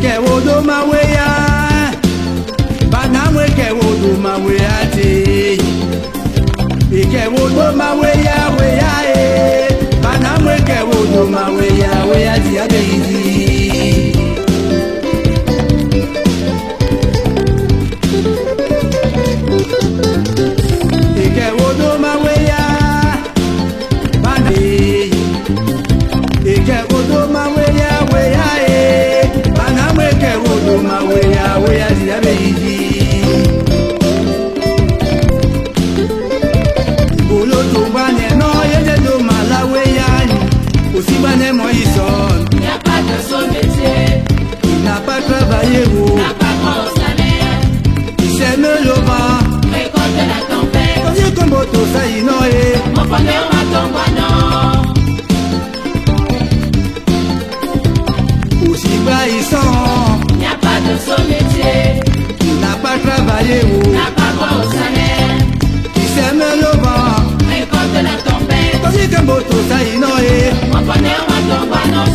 Ike wodo maweya, banamwe ke wodo maweya te. Ike wodo maweya weya banamwe ke wodo maweya weya ti abeyi. Ike wodo maweya, banamwe. Ike wodo maweya weya banamwe ke wodo maweya weya ti abeyi. Il n'y a pas de son métier, il n'a pas travaillé, il n'a pas grand salaire, il sème le vent, récolte la tempête. quand il comme auto ça y noie, Mon bonheur m'attend non. aussi bas ils sont, Il n'y a pas de son métier, il n'a pas travaillé, il n'a pas grand salaire, il sème le vent, récolte la tempête. quand il comme auto ça y noie. Mon bonheur m'attend non.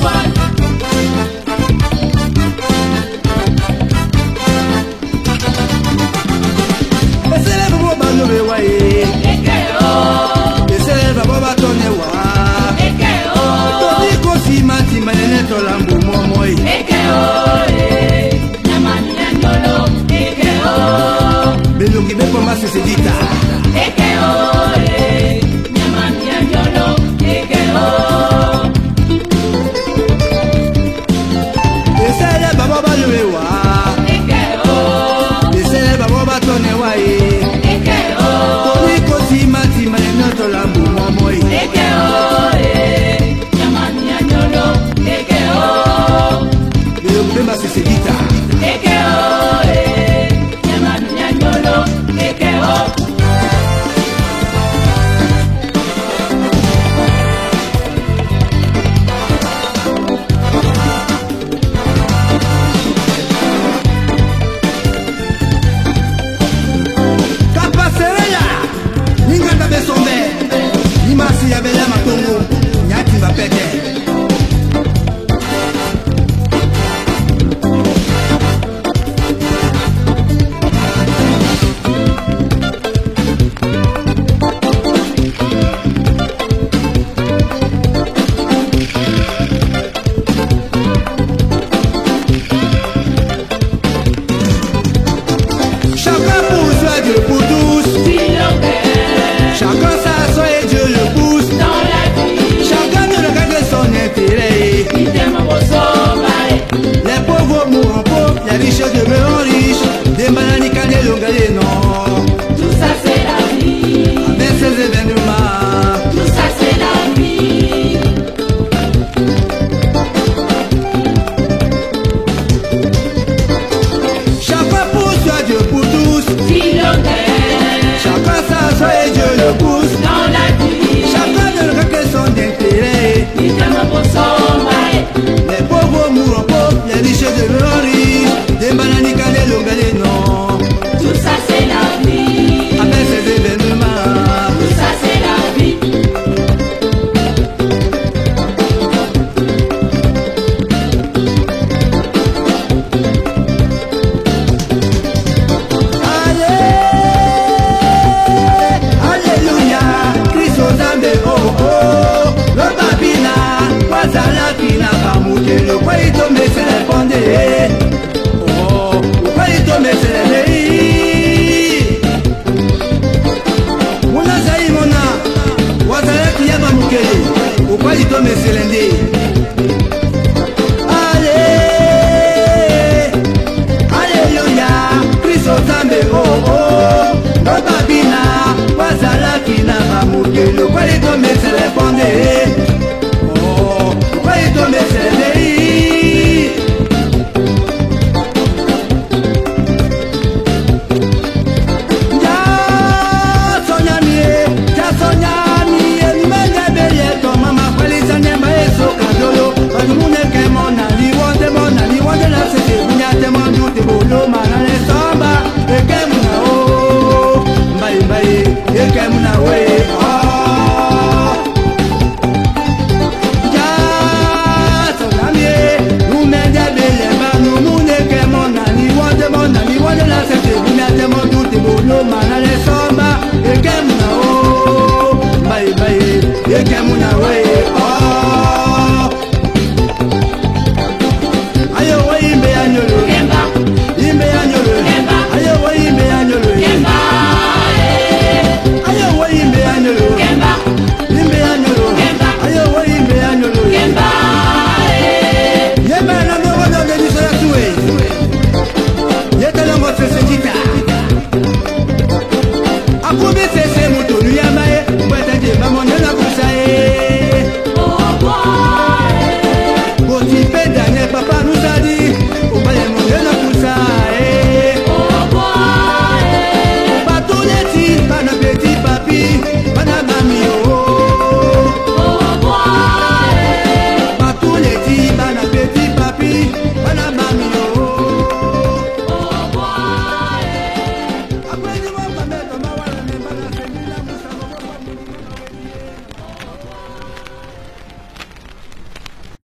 Les riches demeurent riches, des maladies canelles, non.